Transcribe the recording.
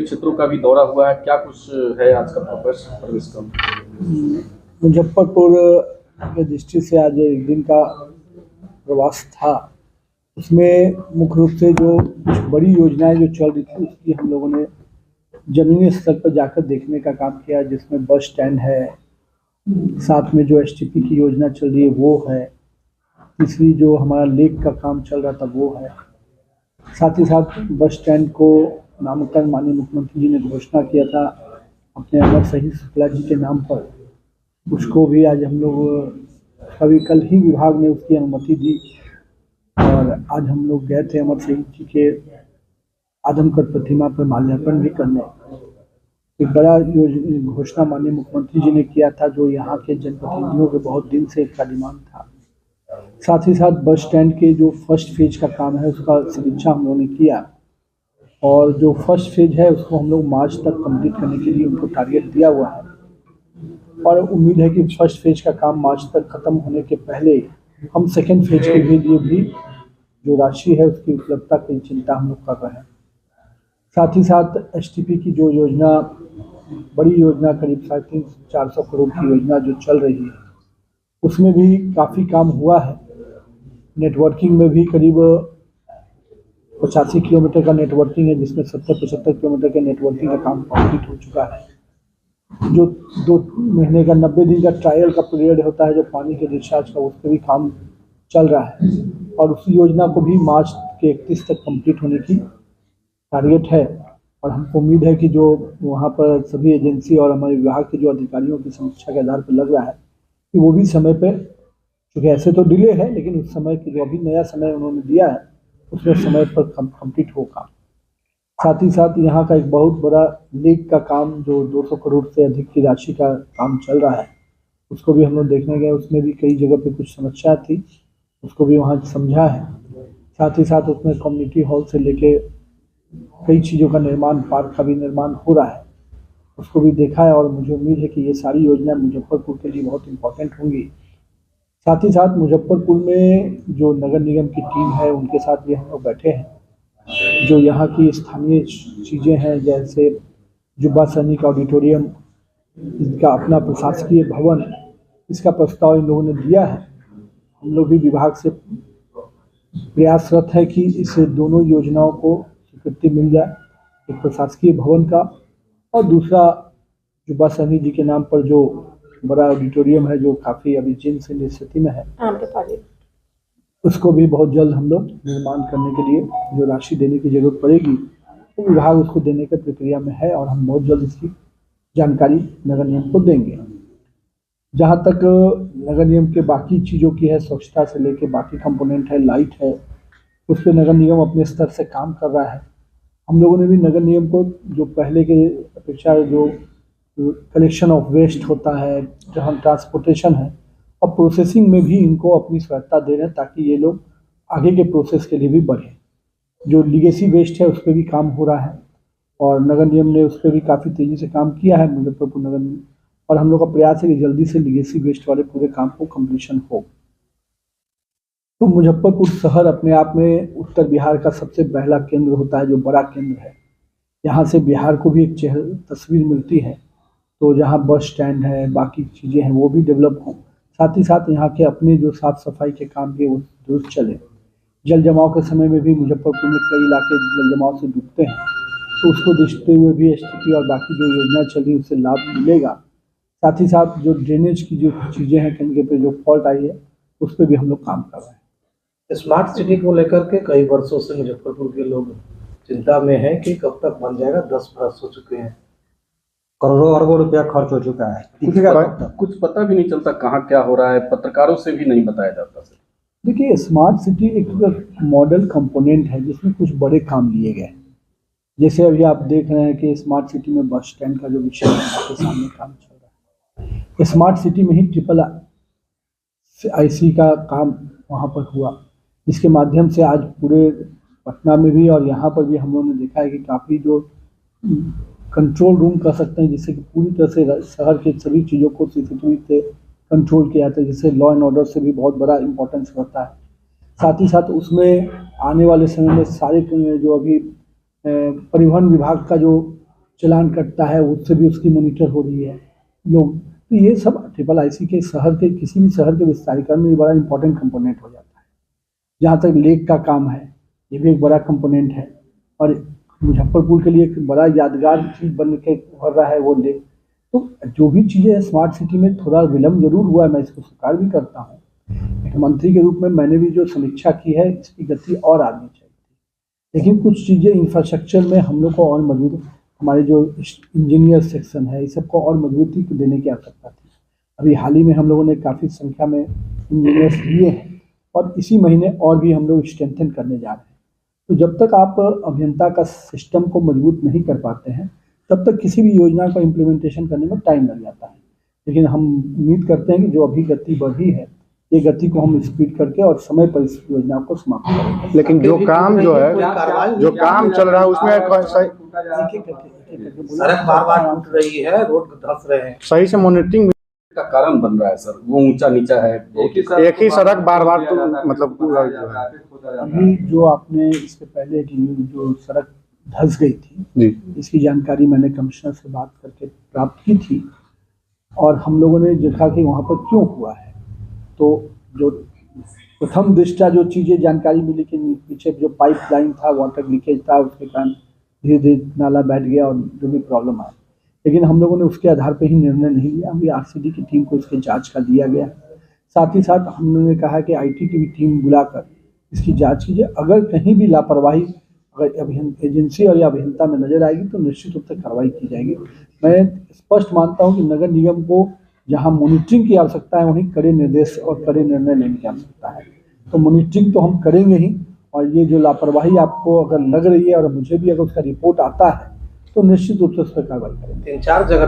क्षेत्रों का भी दौरा हुआ है, क्या कुछ है आज का प्रवेश क्रम? मुजफ्फरपुर के दृष्टि से आज एक दिन का प्रवास था। उसमें मुख्य रूप से जो कुछ बड़ी योजनाएं जो चल रही थी उसकी हम लोगों ने जमीनी स्तर पर जाकर देखने का काम किया, जिसमें बस स्टैंड है, साथ में जो एसटीपी की योजना चल रही है वो है, तीसरी जो हमारा लेक का काम चल रहा था वो है। साथ ही साथ बस स्टैंड को नामकरण माननीय मुख्यमंत्री जी ने घोषणा किया था अपने अमर शहीद शुक्ला जी के नाम पर, उसको भी आज हम लोग अभी कल ही विभाग ने उसकी अनुमति दी और आज हम लोग गए थे अमर शहीद जी के आदमकद प्रतिमा पर माल्यार्पण भी करने। एक बड़ा घोषणा माननीय मुख्यमंत्री जी ने किया था जो यहाँ के जनप्रतिनिधियों के बहुत दिन से इसका डिमांड था। साथ ही साथ बस स्टैंड के जो फर्स्ट फेज का काम है उसका समीक्षा हम लोगों ने किया और जो फर्स्ट फेज है उसको हम लोग मार्च तक कंप्लीट करने के लिए उनको टारगेट दिया हुआ है और उम्मीद है कि फर्स्ट फेज का काम मार्च तक खत्म होने के पहले हम सेकेंड फेज के लिए भी जो राशि है उसकी उपलब्धता की चिंता हम लोग कर रहे हैं। साथ ही साथ एसटीपी की जो योजना, बड़ी योजना करीब 400 करोड़ की योजना जो चल रही है उसमें भी काफ़ी काम हुआ है। नेटवर्किंग में भी करीब 85 किलोमीटर का नेटवर्किंग है, जिसमें 70-75 किलोमीटर के नेटवर्किंग का काम कंप्लीट हो चुका है। जो 2 महीने का 90 दिन का ट्रायल का पीरियड होता है जो पानी के रिचार्ज का, उस पर भी काम चल रहा है और उसी योजना को भी मार्च के 31 तक कंप्लीट होने की टारगेट है। और हमको उम्मीद है कि जो वहाँ पर सभी एजेंसी और हमारे विभाग के जो अधिकारियों की समीक्षा के आधार पर लग रहा है कि वो भी समय पे, क्योंकि ऐसे तो डिले है लेकिन उस समय की जो अभी नया समय उन्होंने दिया है उसमें समय पर कंप्लीट होगा। साथ ही साथ यहाँ का एक बहुत बड़ा लेक का काम जो 200 करोड़ से अधिक की राशि का काम चल रहा है उसको भी हम लोग देखने गए। उसमें भी कई जगह पे कुछ समस्या थी, उसको भी वहाँ समझा है। साथ ही साथ उसमें कम्युनिटी हॉल से लेके कई चीज़ों का निर्माण, पार्क का भी निर्माण हो रहा है, उसको भी देखा है और मुझे उम्मीद है कि ये सारी योजनाएं मुजफ्फरपुर के लिए बहुत इम्पोर्टेंट होंगी। साथ ही साथ मुजफ्फरपुर में जो नगर निगम की टीम है उनके साथ भी हम लोग बैठे हैं। जो यहाँ की स्थानीय चीज़ें हैं जैसे जुब्बा सैनिक ऑडिटोरियम, इसका अपना प्रशासकीय भवन, इसका प्रस्ताव इन लोगों ने दिया है। हम लोग भी विभाग से प्रयासरत है कि इस दोनों योजनाओं को स्वीकृति मिल जाए, एक प्रशासकीय भवन का और दूसरा जुब्बा सैनिक जी के नाम पर जो बड़ा ऑडिटोरियम है जो काफ़ी अभी जीर्ण सी स्थिति में है, उसको भी बहुत जल्द हम लोग निर्माण करने के लिए जो राशि देने की जरूरत पड़ेगी तो विभाग उसको देने की प्रक्रिया में है और हम बहुत जल्द इसकी जानकारी नगर निगम को देंगे। जहाँ तक नगर निगम के बाकी चीज़ों की है, स्वच्छता से लेके बाकी कंपोनेंट है, लाइट है, उस पर नगर निगम अपने स्तर से काम कर रहा है। हम लोगों ने भी नगर निगम को जो पहले के अपेक्षा जो कलेक्शन ऑफ वेस्ट होता है, जहाँ ट्रांसपोर्टेशन है और प्रोसेसिंग में भी इनको अपनी स्वायत्ता दे रहे हैं ताकि ये लोग आगे के प्रोसेस के लिए भी बढ़े। जो लीगेसी वेस्ट है उस पर भी काम हो रहा है और नगर निगम ने उस पर भी काफ़ी तेज़ी से काम किया है मुजफ्फरपुर नगर निगम, और हम लोग का प्रयास है कि जल्दी से लीगेसी वेस्ट वाले पूरे काम को कम्प्लीशन हो। तो मुजफ्फरपुर शहर अपने आप में उत्तर बिहार का सबसे पहला केंद्र होता है, जो बड़ा केंद्र है। यहाँ से बिहार को भी एक तस्वीर मिलती है, तो जहाँ बस स्टैंड है, बाकी चीज़ें हैं वो भी डेवलप हों। साथ ही साथ यहाँ के अपने जो साफ़ सफाई के काम भी वो दुरुस्त चले। जल जमाव के समय में भी मुजफ्फरपुर में कई इलाके जल जमाव से डूबते हैं, तो उसको देखते हुए भी एसटीपी और बाकी जो योजना चली उससे लाभ मिलेगा। साथ ही साथ जो ड्रेनेज की जो चीज़ें हैं, कहीं पे जो फॉल्ट आई है उस पर भी हम लोग काम कर रहे हैं। स्मार्ट सिटी को लेकर के कई वर्षों से मुजफ्फरपुर के लोग चिंता में हैं कि कब तक बन जाएगा। 10 वर्ष हो चुके हैं, करोड़ों अरबों रुपया खर्च हो चुका है, कुछ पता भी नहीं चलता कहाँ क्या हो रहा है, पत्रकारों से भी नहीं बताया जाता सर। देखिए, स्मार्ट सिटी एक मॉडल कंपोनेंट है जिसमें कुछ बड़े काम लिए गए। जैसे अभी आप देख रहे हैं कि स्मार्ट सिटी में बस स्टैंड का जो विषय है आपके सामने काम चल रहा है। स्मार्ट सिटी में ही IC का काम वहाँ पर हुआ, जिसके माध्यम से आज पूरे पटना में भी और यहाँ पर भी हम लोगों ने देखा है कि काफ़ी जो कंट्रोल रूम कर सकते हैं, जिससे कि पूरी तरह से शहर के सभी चीज़ों को CCTV से कंट्रोल किया जाता है, जिससे लॉ एंड ऑर्डर से भी बहुत बड़ा इम्पोर्टेंस रहता है। साथ ही साथ उसमें आने वाले समय में सारे जो अभी परिवहन विभाग का जो चालान कटता है उससे भी उसकी मॉनिटर हो रही है लोग। तो ये सब IIIC के शहर के किसी भी शहर के विस्तारीकरण में ये बड़ा इंपॉर्टेंट कंपोनेंट हो जाता है। जहाँ तक लेक का काम है ये भी एक बड़ा कंपोनेंट है और मुजफ्फरपुर के लिए एक बड़ा यादगार चीज़ बन के उभर रहा है वो लेक। तो जो भी चीज़ें स्मार्ट सिटी में थोड़ा विलम्ब जरूर हुआ है, मैं इसको स्वीकार भी करता हूँ। एक मंत्री के रूप में मैंने भी जो समीक्षा की है इसकी गति और आनी चाहिए, लेकिन कुछ चीज़ें इंफ्रास्ट्रक्चर में हम लोग को और मजबूत, हमारे जो इंजीनियर सेक्शन है इस सबको और मजबूती देने की आवश्यकता थी। अभी हाल ही में हम लोगों ने काफ़ी संख्या में इंजीनियर्स लिए हैं और इसी महीने और भी हम लोग स्ट्रेंथन करने जा रहे हैं। तो जब तक आप अभियंता का सिस्टम को मजबूत नहीं कर पाते हैं तब तक किसी भी योजना का इम्प्लीमेंटेशन करने में टाइम लग जाता है। लेकिन हम उम्मीद करते हैं कि जो अभी गति बढ़ी है ये गति को हम स्पीड करके और समय पर इस योजना को समाप्त करेंगे। लेकिन जो काम जो है जो काम चल रहा है उसमें सड़क बार बार टूट रही है, रोड धंस रहे हैं। सही से मॉनिटरिंग का कारण बन रहा है सर, वो ऊंचा नीचा है, एक ही सड़क बार बार तो मतलब अभी जो आपने इसके पहले की जो सड़क धंस गई थी जी इसकी जानकारी मैंने कमिश्नर से बात करके प्राप्त की थी और हम लोगों ने देखा कि वहाँ पर क्यों हुआ है। तो जो प्रथम दृष्टया जो चीज़ें जानकारी मिली कि पीछे जो पाइपलाइन था वाटर लीकेज था उसके कारण धीरे धीरे नाला बैठ गया और जो भी प्रॉब्लम आई, लेकिन हम लोगों ने उसके आधार पर ही निर्णय नहीं लिया। अभी RCD की टीम को इसके जांच का दिया गया। साथ ही साथ हमने कहा कि IT की भी टीम बुलाकर इसकी जांच कीजिए। अगर कहीं भी लापरवाही अगर एजेंसी और या अभियंता में नजर आएगी तो निश्चित रूप से कार्रवाई की जाएगी। मैं स्पष्ट मानता हूं कि नगर निगम को जहां मॉनिटरिंग की आवश्यकता है वहीं कड़े निर्देश और कड़े निर्णय लेने की आवश्यकता है। तो मॉनिटरिंग तो हम करेंगे ही और ये जो लापरवाही आपको अगर लग रही है और मुझे भी अगर उसका रिपोर्ट आता है तो निश्चित रूप से उस पर कार्रवाई करेंगे। 3-4 जगह